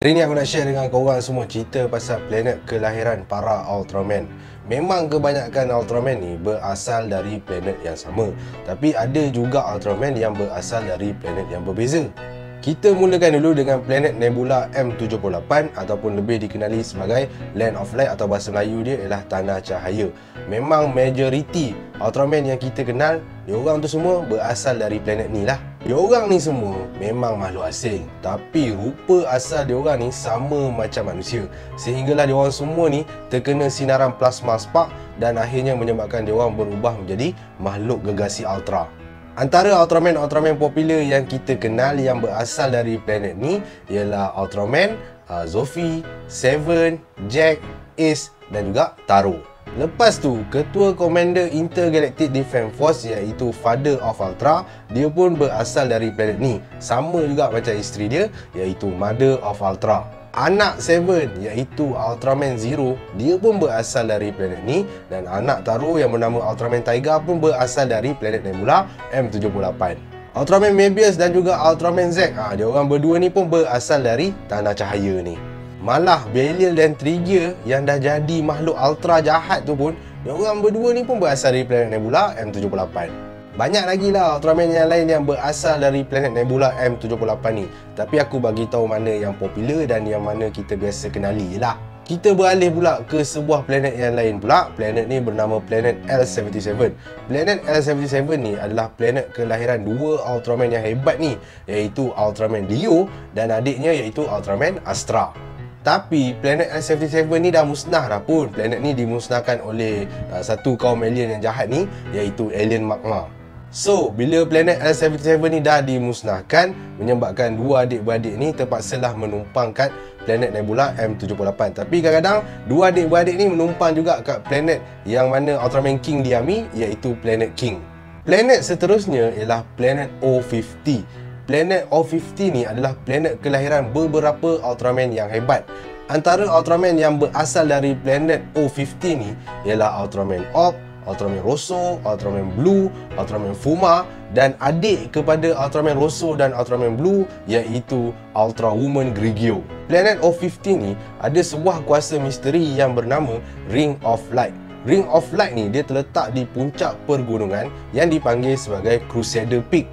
Hari ni aku nak share dengan korang semua cerita pasal planet kelahiran para Ultraman. Memang kebanyakan Ultraman ni berasal dari planet yang sama, tapi ada juga Ultraman yang berasal dari planet yang berbeza. Kita mulakan dulu dengan planet Nebula M78 ataupun lebih dikenali sebagai Land of Light, atau bahasa Melayu dia ialah Tanah Cahaya. Memang majoriti Ultraman yang kita kenal, diorang tu semua berasal dari planet ni lah. Diorang ni semua memang makhluk asing, tapi rupa asal diorang ni sama macam manusia, sehinggalah diorang semua ni terkena sinaran plasma spark dan akhirnya menyebabkan diorang berubah menjadi makhluk gergasi Ultra. Antara Ultraman popular yang kita kenal yang berasal dari planet ni ialah Ultraman, Zophie, Seven, Jack, Ace dan juga Taro. Lepas tu, Ketua Komander Intergalactic Defense Force iaitu Father of Ultra, dia pun berasal dari planet ni. Sama juga macam isteri dia iaitu Mother of Ultra. Anak Seven iaitu Ultraman Zero, dia pun berasal dari planet ni. Dan anak Taro yang bernama Ultraman Taiga pun berasal dari planet Nebula M78. Ultraman Mebius dan juga Ultraman Z, dia orang berdua ni pun berasal dari Tanah Cahaya ni. Malah Belial dan Trigger yang dah jadi makhluk Ultra jahat tu pun, diorang berdua ni pun berasal dari planet Nebula M78. Banyak lagi lah Ultraman yang lain yang berasal dari planet Nebula M78 ni, tapi aku bagi tahu mana yang popular dan yang mana kita biasa kenali lah. Kita beralih pula ke sebuah planet yang lain pula. Planet ni bernama planet L77. Planet L77 ni adalah planet kelahiran dua Ultraman yang hebat ni, iaitu Ultraman Leo dan adiknya iaitu Ultraman Astra. Tapi planet L77 ni dah musnah dah pun. Planet ni dimusnahkan oleh satu kaum alien yang jahat ni, iaitu alien magma. So, bila planet L77 ni dah dimusnahkan, menyebabkan dua adik-beradik ni terpaksalah menumpang kat planet Nebula M78. Tapi kadang-kadang dua adik-beradik ni menumpang juga kat planet yang mana Ultraman King diami, iaitu planet King. Planet seterusnya ialah planet O50. Planet O50 ni adalah planet kelahiran beberapa Ultraman yang hebat. Antara Ultraman yang berasal dari planet O50 ni ialah Ultraman Orb, Ultraman Rosso, Ultraman Blue, Ultraman Fuma dan adik kepada Ultraman Rosso dan Ultraman Blue iaitu Ultra Woman Grigio. Planet O50 ni ada sebuah kuasa misteri yang bernama Ring of Light. Ring of Light ni dia terletak di puncak pergunungan yang dipanggil sebagai Crusader Peak.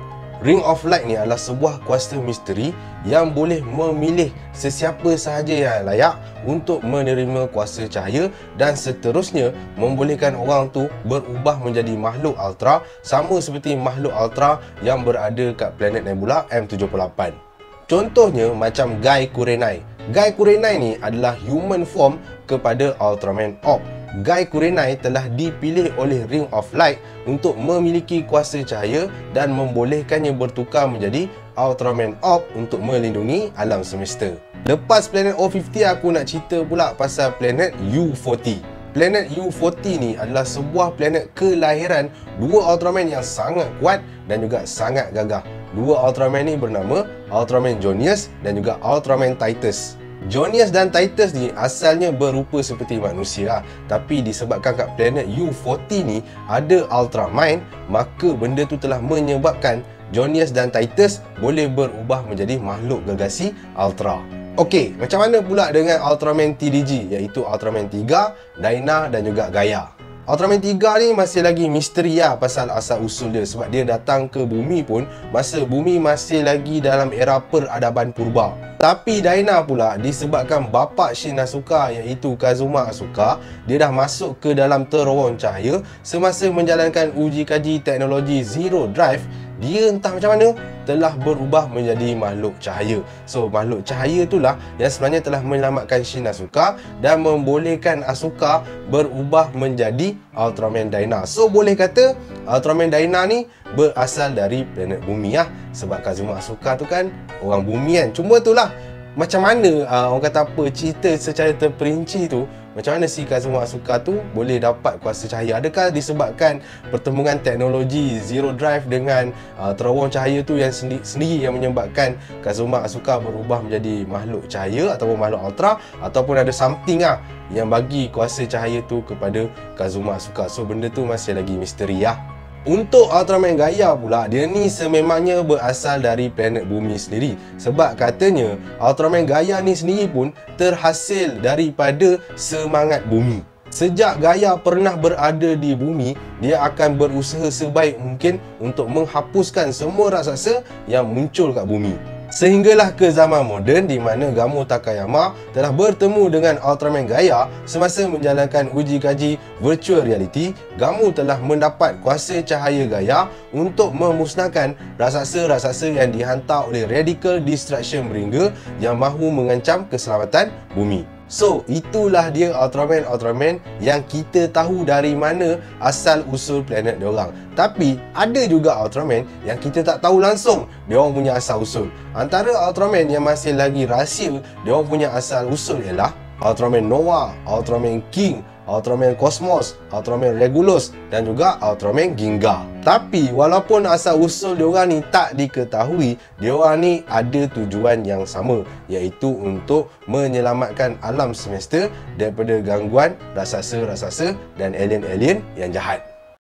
Ring of Light ni adalah sebuah kuasa misteri yang boleh memilih sesiapa sahaja yang layak untuk menerima kuasa cahaya dan seterusnya membolehkan orang tu berubah menjadi makhluk Ultra sama seperti makhluk Ultra yang berada kat planet Nebula M78. Contohnya macam Gai Kurenai. Gai Kurenai ni adalah human form kepada Ultraman Orb. Gai Kurenai telah dipilih oleh Ring of Light untuk memiliki kuasa cahaya dan membolehkannya bertukar menjadi Ultraman Orb untuk melindungi alam semesta. Lepas planet O50, aku nak cerita pula pasal planet U40. Planet U40 ni adalah sebuah planet kelahiran dua Ultraman yang sangat kuat dan juga sangat gagah. Dua Ultraman ni bernama Ultraman Jonius dan juga Ultraman Titus. Jonius dan Titus ni asalnya berupa seperti manusia, tapi disebabkan kat planet U40 ni ada Ultramind, maka benda tu telah menyebabkan Jonius dan Titus boleh berubah menjadi makhluk gergasi Ultra. Okey, macam mana pula dengan Ultraman TDG iaitu Ultraman 3, Dyna dan juga Gaia? Ultraman 3 ni masih lagi misteri lah pasal asal usul dia, sebab dia datang ke bumi pun masa bumi masih lagi dalam era peradaban purba. Tapi Dyna pula disebabkan bapa Shin Asuka iaitu Kazuma Asuka, dia dah masuk ke dalam terowong cahaya semasa menjalankan uji kaji teknologi Zero Drive. Dia entah macam mana telah berubah menjadi makhluk cahaya. So makhluk cahaya itulah yang sebenarnya telah menyelamatkan Shin Asuka dan membolehkan Asuka berubah menjadi Ultraman Dyna. So boleh kata Ultraman Dyna ni berasal dari planet bumi lah, sebab Kazuma Asuka tu kan orang bumi kan. Cuma itulah macam mana orang kata apa, cerita secara terperinci tu, macam mana si Kazuma Asuka tu boleh dapat kuasa cahaya. Adakah disebabkan pertemuan teknologi Zero Drive dengan terowong cahaya tu yang sendiri yang menyebabkan Kazuma Asuka berubah menjadi makhluk cahaya ataupun makhluk Ultra, ataupun ada something yang bagi kuasa cahaya tu kepada Kazuma Asuka. So benda tu masih lagi misteri lah. Untuk Ultraman Gaia pula, dia ni sememangnya berasal dari planet bumi sendiri. Sebab katanya Ultraman Gaia ni sendiri pun terhasil daripada semangat bumi. Sejak Gaia pernah berada di bumi, dia akan berusaha sebaik mungkin untuk menghapuskan semua raksasa yang muncul kat bumi. Sehinggalah ke zaman moden di mana Gamo Takayama telah bertemu dengan Ultraman Gaia semasa menjalankan uji kaji virtual reality. Gamo telah mendapat kuasa cahaya Gaia untuk memusnahkan raksasa-raksasa yang dihantar oleh Radical Destruction Bringer yang mahu mengancam keselamatan bumi. So, itulah dia Ultraman yang kita tahu dari mana asal usul planet diorang. Tapi, ada juga Ultraman yang kita tak tahu langsung diorang punya asal usul. Antara Ultraman yang masih lagi rahsia diorang punya asal usul ialah Ultraman Noah, Ultraman King, Ultraman Cosmos, Ultraman Regulus dan juga Ultraman Ginga. Tapi walaupun asal usul diorang ni tak diketahui, diorang ni ada tujuan yang sama, iaitu untuk menyelamatkan alam semesta daripada gangguan raksasa-raksasa dan alien-alien yang jahat.